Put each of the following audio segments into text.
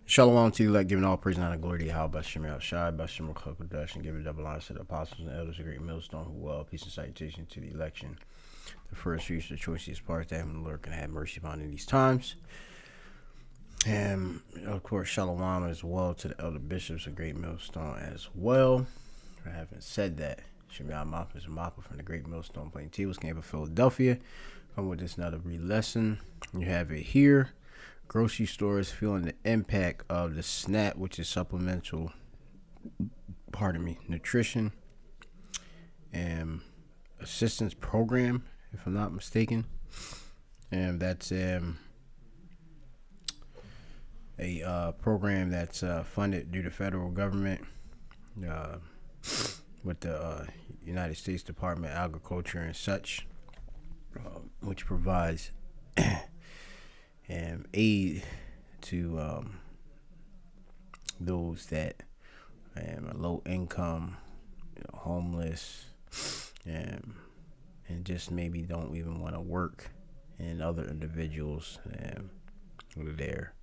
Shalom to you, like giving all praise and honor, glory to Yahweh, Bashem El Shai, Bashem Kodash, and giving double honor to the apostles and elders of Great Millstone, who peace and salutation to the election. The first fruits, the choicest part, that the Lord can have mercy upon in these times. And of course, Shalom as well to the elder bishops of Great Millstone as well. For having said that, Shemiah Moppa is a Moppa from the Great Millstone Plaintables camp of Philadelphia. Come with this another read lesson. You have it here. Grocery stores feeling the impact of the SNAP, which is supplemental, nutrition and assistance program, if I'm not mistaken. And that's a program that's funded through the federal government with the United States Department of Agriculture and such, which provides aid to those that are low income, homeless, and just maybe don't even want to work, and other individuals who are there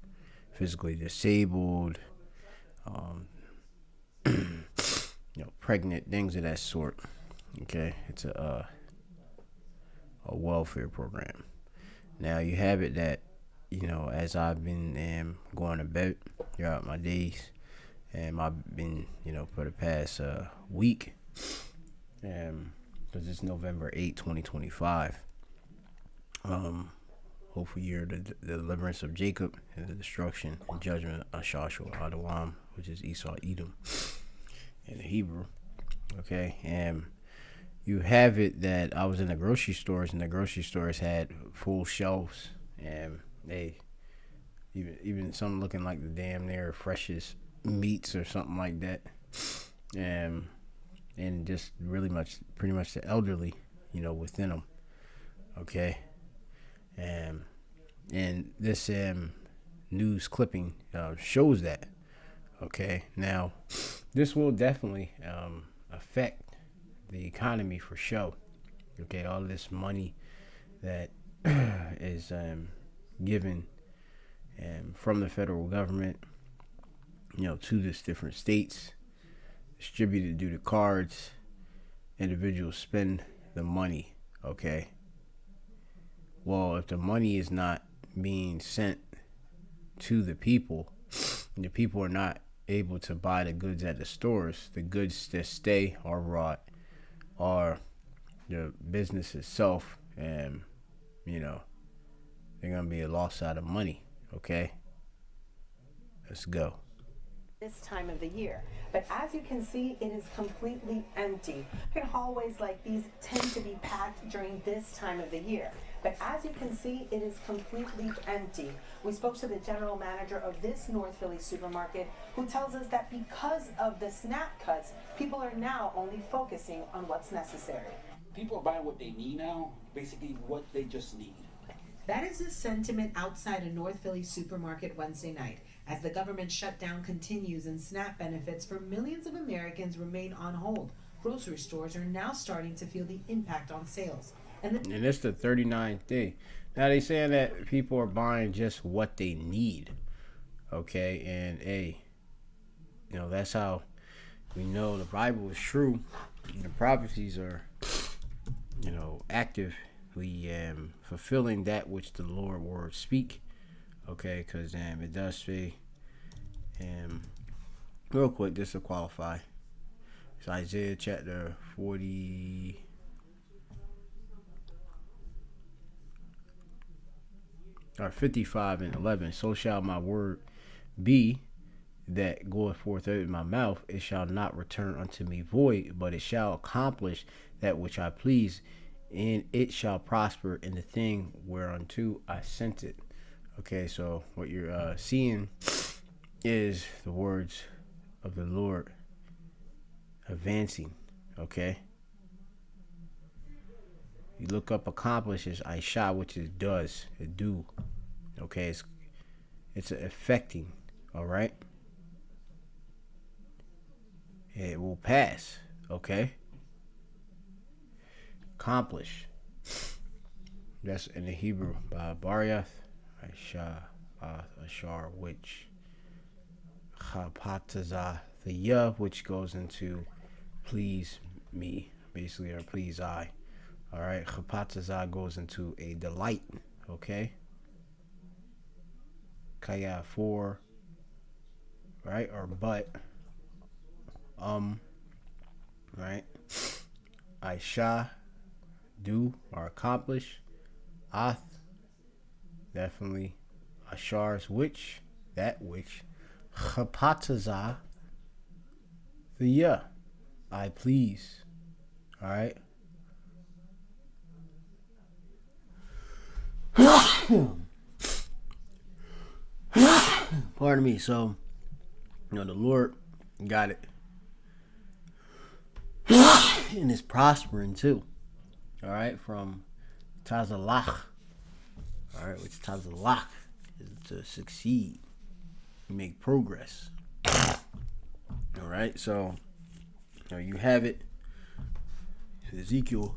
physically disabled, pregnant, things of that sort. Okay, it's a welfare program. Now you have it that, as I've been going to bed throughout my days, and I've been, for the past week, because it's November 8, 2025. Hopefully year the deliverance of Jacob and the destruction and judgment of Joshua Adawam, which is Esau Edom in the Hebrew. Okay, and you have it that I was in the grocery stores, and the grocery stores had full shelves, and they even some looking like the damn near freshest meats or something like that, and just pretty much the elderly, within them. Okay, and this news clipping shows that. Okay, now this will definitely affect the economy for sure. Okay, all this money that is given from the federal government, to this different states, distributed due to cards. Individuals spend the money. Okay, well, if the money is not being sent to the people, and the people are not able to buy the goods at the stores, the goods that stay are rot, or the business itself, and they're gonna be a loss out of money. Okay, let's go. This time of the year, but as you can see, it is completely empty. Hallways like these tend to be packed during this time of the year, but as you can see, it is completely empty. We spoke to the general manager of this North Philly supermarket, who tells us that because of the SNAP cuts, people are now only focusing on what's necessary. People are buying what they need now, basically what they just need. That is the sentiment outside a North Philly supermarket Wednesday night, as the government shutdown continues and SNAP benefits for millions of Americans remain on hold. Grocery stores are now starting to feel the impact on sales. And it's the 39th day. Now they saying that people are buying just what they need. Okay, and that's how we know the Bible is true. And the prophecies are, actively fulfilling that which the Lord word speak. Okay, because it does say, real quick, just to qualify, it's Isaiah chapter 40. 55 and 11. So shall my word be that goeth forth out of my mouth. It shall not return unto me void, but it shall accomplish that which I please, and it shall prosper in the thing whereunto I sent it. Okay, so what you're seeing is the words of the Lord advancing. Okay, you look up accomplishes Aisha, which is does, it do. Okay, it's affecting. All right, it will pass. Okay, accomplish. That's in the Hebrew by Bariath, Aisha, Ashar, which Chapataza, the ya, which goes into please me, basically, or please I. All right, Chapataza goes into a delight. Okay. Kaya for, right, or but. Right. Aisha, do or accomplish. Ath, definitely. Ashar's which, that which. Chapataza, the ya, I please. All right. Pardon me. So, the Lord got it. And it's prospering too. All right. From Tazalach. All right. Which Tazalach is to succeed, make progress. All right. So, you have it. Ezekiel,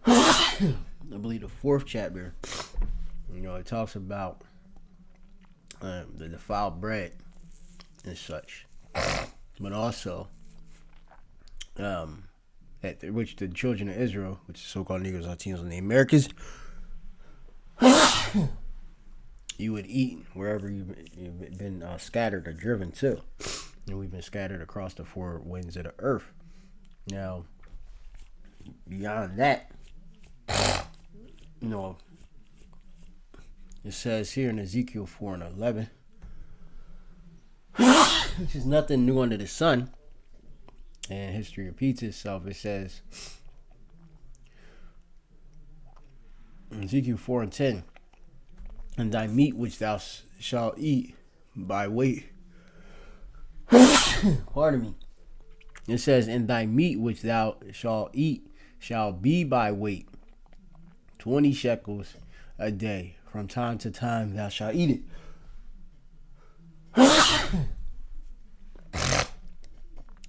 I believe the 4th chapter. It talks about the defiled bread and such, but also at which the children of Israel, which is so-called Negroes, Latinos, and the Americans, you would eat wherever you've been scattered or driven to, and we've been scattered across the 4 winds of the earth. Now, beyond that, it says here in Ezekiel 4:11, which is nothing new under the sun, and history repeats itself. It says in Ezekiel 4:10, and thy meat which thou shalt eat by weight. Pardon me. It says, and thy meat which thou shalt eat shall be by weight, 20 shekels a day. From time to time thou shalt eat it.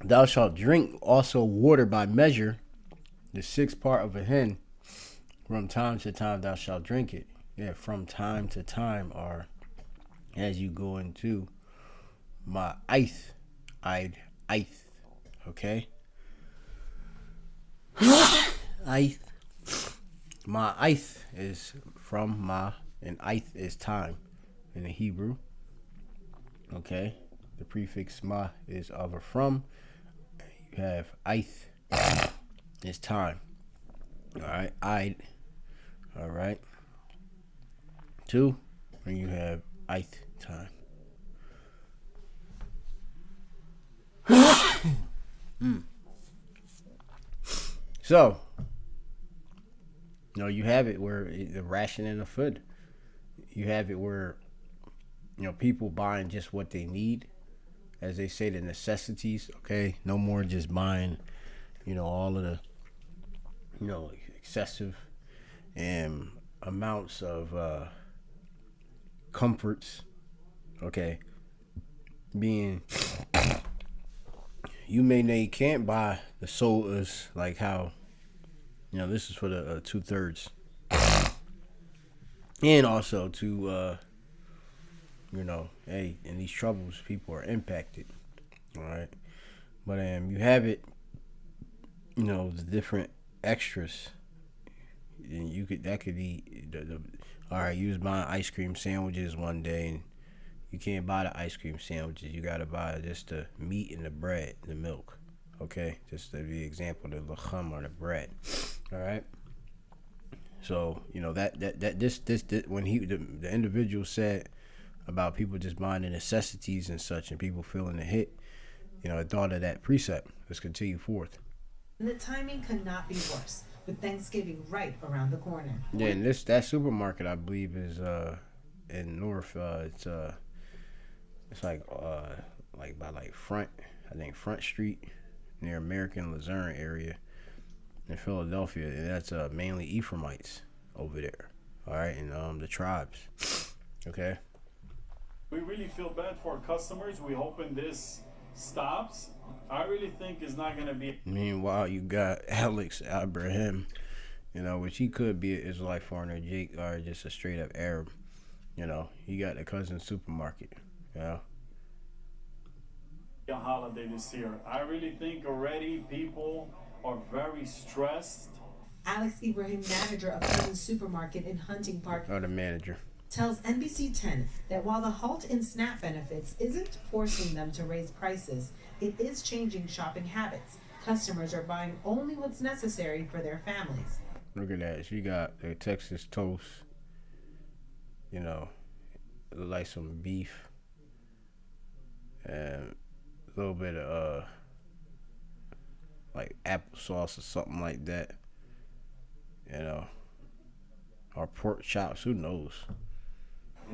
Thou shalt drink also water by measure, the 6th part of a hin. From time to time thou shalt drink it. Yeah, from time to time, or as you go into my ith. Okay? Ith. My ith is from ma, and ith is time in the Hebrew. Okay? The prefix ma is of or from. You have ith is time. Alright? Id. Alright? 2, and you have ith time. So, you have it where the rationing of food. You have it where, people buying just what they need, as they say, the necessities. Okay, no more just buying, all of the, excessive amounts of comforts. Okay, being. You can't buy the sodas like how, this is for the 2/3. And also to, hey, in these troubles, people are impacted. All right. But you have it, the different extras. And that could be, all right, you was buying ice cream sandwiches one day, and you can't buy the ice cream sandwiches. You got to buy just the meat and the bread, the milk. Okay? Just to be example, the lacham or the bread. All right? So, this when the individual said about people just buying the necessities and such, and people feeling the hit, I thought of that precept. Let's continue forth. And the timing could not be worse, with Thanksgiving right around the corner. Yeah, and that supermarket, I believe, is in North. It's like by Front Street, near American Luzerne area in Philadelphia, and that's mainly Ephraimites over there. All right, and the tribes. Okay. We really feel bad for our customers. We hoping this stops. I really think it's not gonna be. Meanwhile, you got Alex Abraham, which he could be an Israelite foreigner, Jake, or just a straight up Arab. You got the cousin supermarket. A holiday this year. I really think already people are very stressed. Alex Ibrahim, manager of Frozen Supermarket in Hunting Park, Or the manager. tells NBC 10 that while the halt in SNAP benefits isn't forcing them to raise prices, it is changing shopping habits. Customers are buying only what's necessary for their families. Look at that. She got the Texas toast, you know, like some beef and a little bit of like applesauce or something like that, you know, or pork chops. Who knows?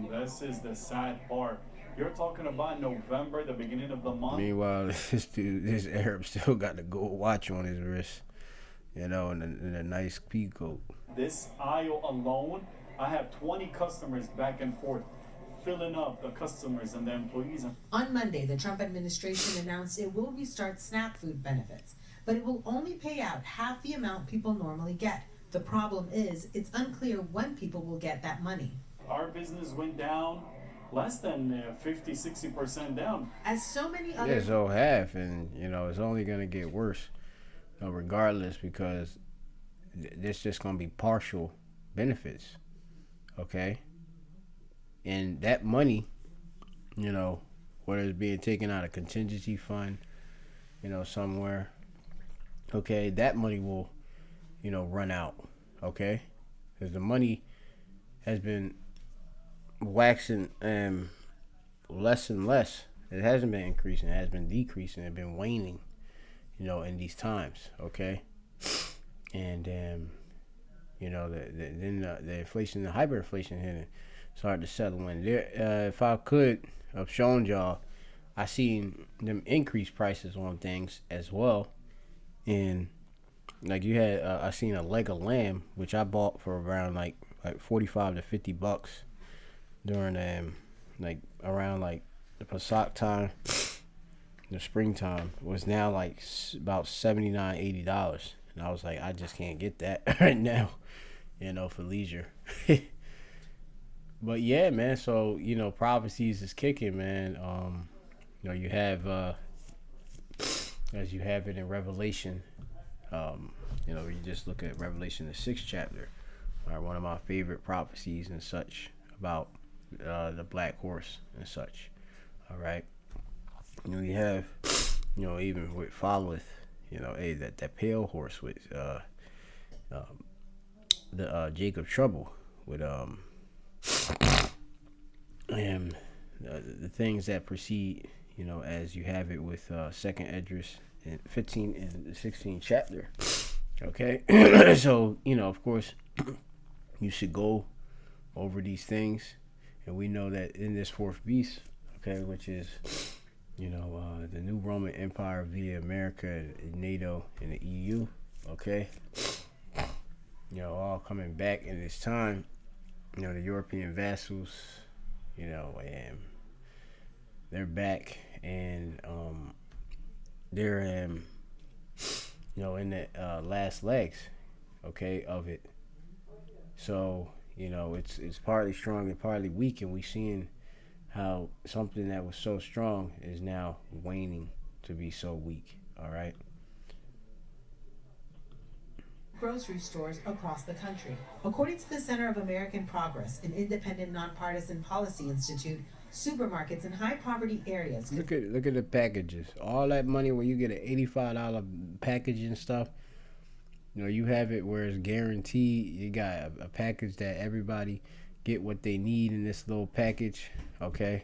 This is the sad part. You're talking about November, the beginning of the month. Meanwhile, this Arab still got the gold watch on his wrist, you know, and a nice pea coat. This aisle alone, I have 20 customers back and forth, filling up the customers and the employees. On Monday, the Trump administration announced it will restart SNAP food benefits, but it will only pay out half the amount people normally get. The problem is, it's unclear when people will get that money. Our business went down less than 50-60% down. As so many other... Yeah, so half, and, you know, it's only going to get worse, regardless, because this just going to be partial benefits, okay? And that money, you know, whether it's being taken out of contingency fund, you know, somewhere, okay, that money will, you know, run out, okay? Because the money has been waxing less and less. It hasn't been increasing. It has been decreasing. It's been waning, you know, in these times, okay? And, you know, then the inflation, the hyperinflation hitting, started to settle in. There, if I could have shown y'all, I seen them increase prices on things as well. And like you had, I seen a leg of lamb, which I bought for around like $45 to $50 during like around like the Pesach time, the springtime, was now like about $79-$80, and I was like, I just can't get that right now, you know, for leisure. But yeah, man, so, you know, prophecies is kicking, man. You know, you have as you have it in Revelation, you know, you just look at Revelation, the 6th chapter, one of my favorite prophecies and such, about the black horse and such. All right, you know, you have, you know, even with followeth, you know, that pale horse with the Jacob trouble with and the things that precede, you know, as you have it with Second Esdras in 15 and the 16th chapter. Okay, so, you know, of course, you should go over these things, and we know that in this fourth beast, okay, which is, you know, the new Roman Empire via America and NATO and the EU, okay, you know, all coming back in this time, you know, the European vassals, you know, and they're back, and they're you know, in the last legs, okay, of it. So, you know, it's partly strong and partly weak, and we seeing how something that was so strong is now waning to be so weak. All right. Grocery stores across the country. According to the Center of American Progress, an independent nonpartisan policy institute, supermarkets in high poverty areas. Look at the packages. All that money when you get an $85 package and stuff. You know, you have it where it's guaranteed. You got a package that everybody get what they need in this little package. Okay,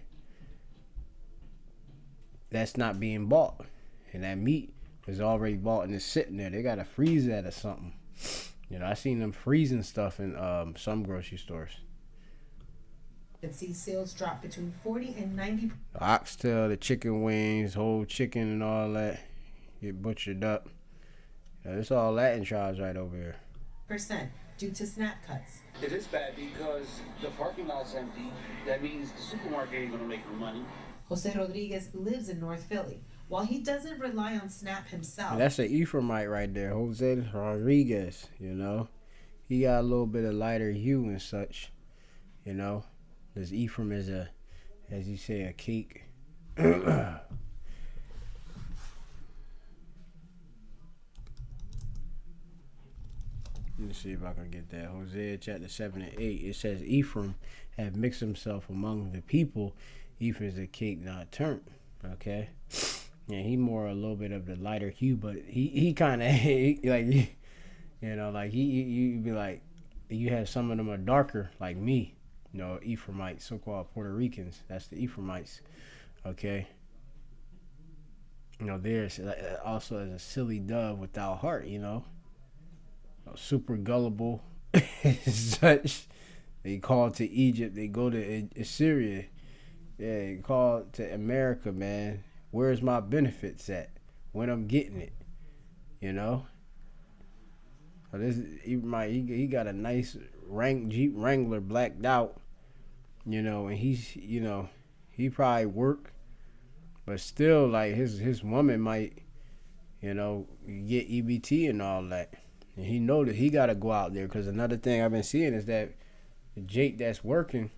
that's not being bought, and that meat is already bought and it's sitting there. They gotta freeze that or something. You know, I seen them freezing stuff in some grocery stores. Could see sales drop between 40 and 90%. The oxtail, the chicken wings, whole chicken and all that get butchered up. It's all Latin tribes right over here. Due to SNAP cuts. It is bad because the parking lot's empty. That means the supermarket ain't gonna make no money. Jose Rodriguez lives in North Philly. While he doesn't rely on SNAP himself. And that's an Ephraimite right there, Jose Rodriguez, you know. He got a little bit of lighter hue and such, you know. Because Ephraim is as you say, a cake. Let me see if I can get that. Hosea chapter 7 and 8. It says, Ephraim have mixed himself among the people. Ephraim is a cake not turned. Okay. Yeah, he more a little bit of the lighter hue, but he kind of like, like you be like, you have some of them are darker like me, Ephraimites, so-called Puerto Ricans. That's the Ephraimites. Okay. There's also as a silly dove without heart, super gullible. Such. They call to Egypt. They go to Assyria. Yeah, they call to America, man. Where's my benefits at? When I'm getting it, So this he got a nice Jeep Wrangler blacked out, and he's he probably work, but still like his woman might, get EBT and all that. And he know that he got to go out there, because another thing I've been seeing is that Jake that's working,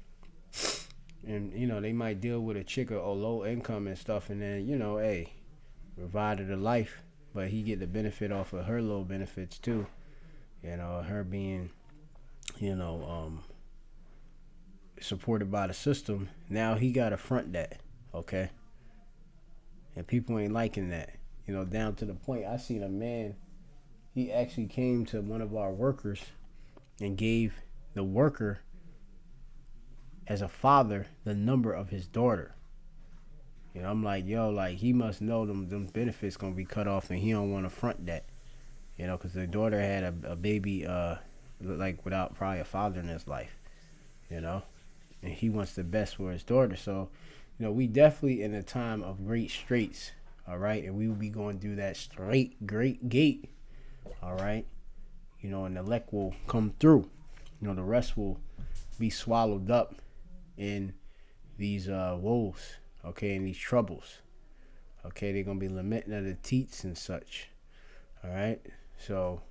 and they might deal with a chick of low income and stuff, and then hey, provide her the life, but he get the benefit off of her little benefits too. Her being, supported by the system. Now he got to front that, okay? And people ain't liking that, down to the point I seen a man. He actually came to one of our workers and gave the worker, as a father, the number of his daughter. I'm like, yo, like he must know them benefits gonna be cut off, and he don't want to front that, because the daughter had a baby, like without probably a father in his life, and he wants the best for his daughter. So, we definitely in a time of great straits, all right, and we will be going through that great gate. All right, and the elect will come through. The rest will be swallowed up in these woes, okay, in these troubles. Okay, they're gonna be lamenting of the teats and such. All right, so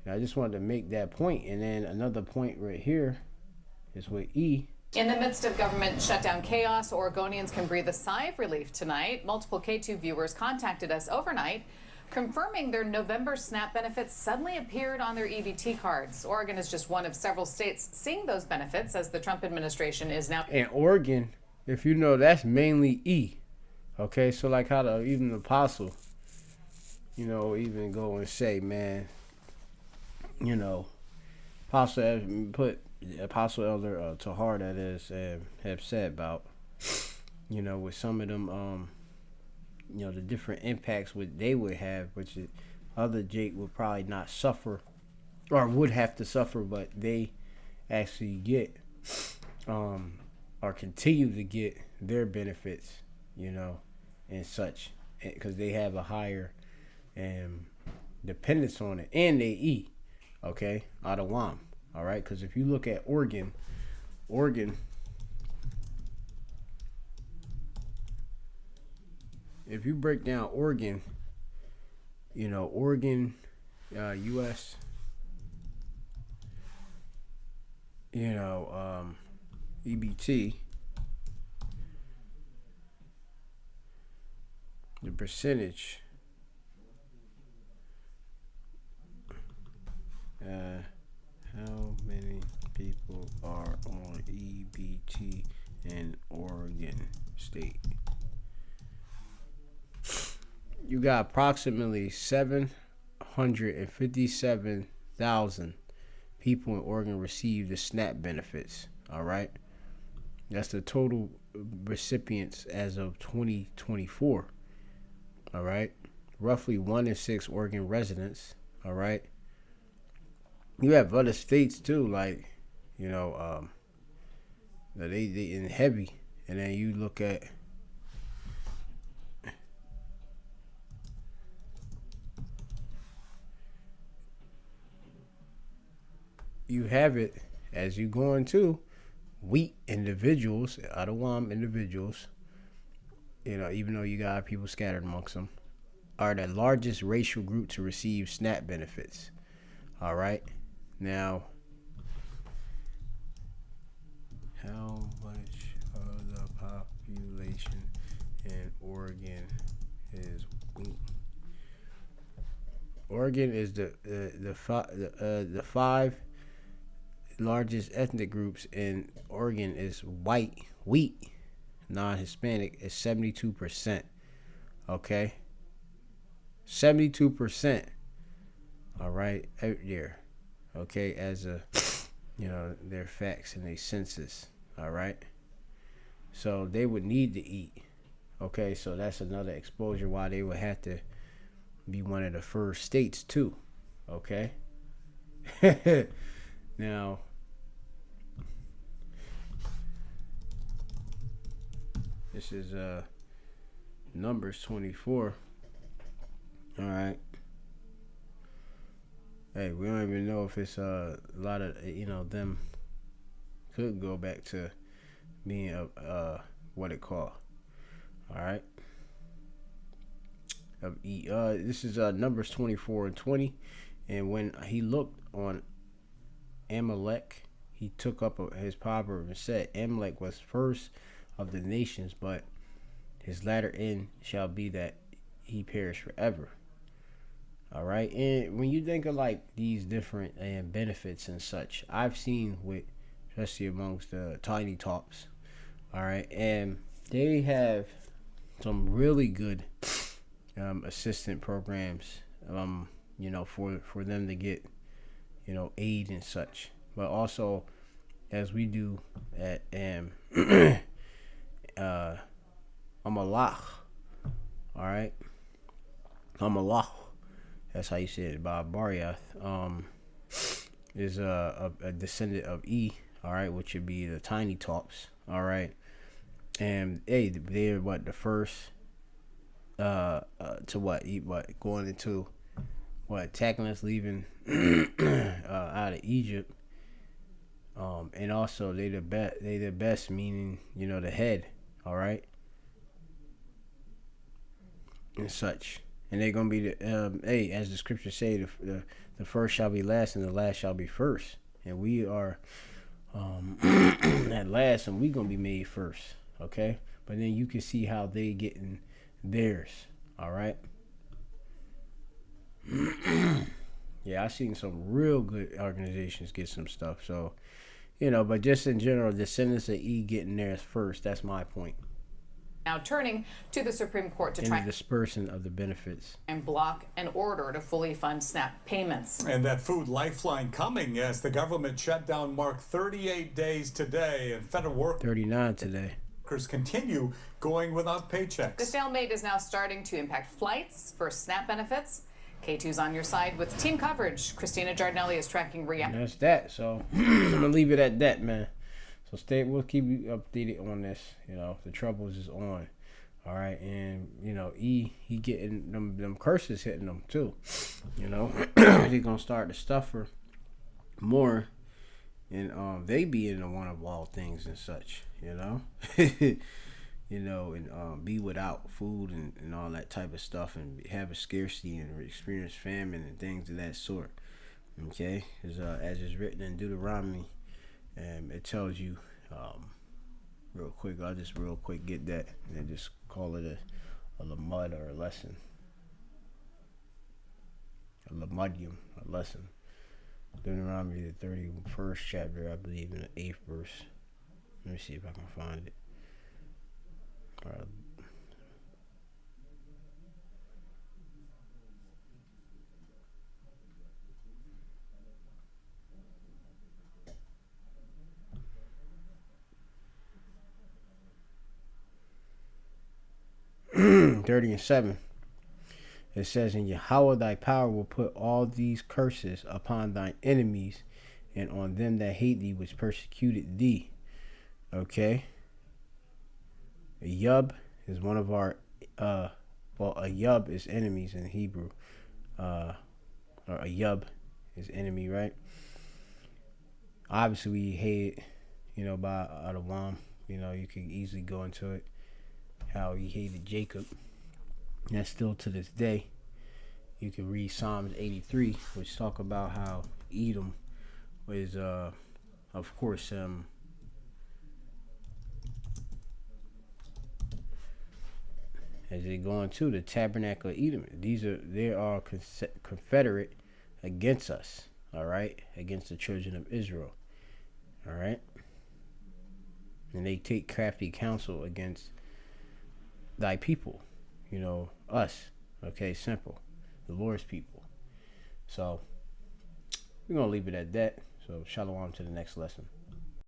I just wanted to make that point, and then another point right here is with E. In the midst of government shutdown chaos, Oregonians can breathe a sigh of relief tonight. Multiple K2 viewers contacted us overnight, confirming their November SNAP benefits suddenly appeared on their EBT cards. Oregon is just one of several states seeing those benefits, as the Trump administration is now. And Oregon, if you know, that's mainly E. Okay, so like how even the apostle, even go and say, man, apostle elder Tahar, that is, have said about, with some of them, the different impacts what they would have, which is other Jake would probably not suffer, or would have to suffer, but they actually get, or continue to get their benefits, and such, because they have a higher dependence on it, and they eat, okay, out of WAM, all right, because if you look at Oregon, if you break down Oregon, Oregon, U.S., EBT, the percentage, how many people are on EBT in Oregon State? You got approximately 757,000 people in Oregon receive the SNAP benefits. All right, that's the total recipients as of 2024. All right, roughly 1 in 6 Oregon residents. All right, you have other states too, like they in heavy, and then you look at. You have it as you go into wheat individuals, out of WAM individuals, even though you got people scattered amongst them, are the largest racial group to receive SNAP benefits. All right. Now, how much of the population in Oregon is wheat? Oregon is the five largest ethnic groups in Oregon is white, wheat, non-Hispanic is 72%. Okay, 72%. All right, out there. Okay, as a their facts and their census. All right, so they would need to eat. Okay, so that's another exposure why they would have to be one of the first states too. Okay. Now, this is Numbers 24. All right. Hey, we don't even know if it's a lot of them could go back to being what it called. All right. This is Numbers 24 and 20, and when he looked on Amalek, he took up his proverb and said, Amalek was first of the nations, but his latter end shall be that he perish forever. All right, and when you think of like these different benefits and such, I've seen with, especially amongst the tiny tops, all right, and they have some really good assistant programs, for them to get, aid and such, but also as we do at Amalach, all right, Amalach. That's how you say it. Bariath is a descendant of E, all right, which would be the tiny tops, all right, and they're what the first to going into attacking us, leaving out of Egypt, and also they the best, meaning the head, all right, and such. And they're gonna be the as the scriptures say, the first shall be last, and the last shall be first. And we are at last, and we gonna be made first. Okay, but then you can see how they getting theirs. All right. Yeah, I've seen some real good organizations get some stuff. So, but just in general, descendants of E getting theirs first. That's my point. Now turning to the Supreme Court to try the dispersion of the benefits and block an order to fully fund SNAP payments. And that food lifeline coming as the government shutdown marked 38 days today, and federal workers 39 today. Continue going without paychecks. The stalemate is now starting to impact flights for SNAP benefits. K2's on your side with team coverage. Christina Giardinelli is tracking reality. That's that. So I'm gonna leave it at that, man. So we'll keep you updated on this. The troubles is on. All right, and he getting them curses hitting them too. They're gonna start to suffer more, and they be in the one of all things and such. And be without food and all that type of stuff, and have a scarcity and experience famine and things of that sort. Okay, as is written in Deuteronomy. It tells you real quick. I'll just real quick get that and then just call it a lamud or a lesson. A lamudium, a lesson. Deuteronomy, the 31st chapter, I believe, in the 8th verse. Let me see if I can find it. All right. 30 and 7. It says, "And Yahweh thy power will put all these curses upon thine enemies, and on them that hate thee, which persecuted thee." Okay. A yub is one of our a yub is enemies in Hebrew. Or a yub is enemy, right? Obviously we hate it, by Adawam. You can easily go into it. How he hated Jacob. And that's still to this day. You can read Psalms 83, which talk about how Edom was, of course, as they go into the tabernacle of Edom. They are confederate against us, all right, against the children of Israel, all right, and they take crafty counsel against thy people, us, okay, simple, the Lord's people. So we're gonna leave it at that. So shalom to the next lesson.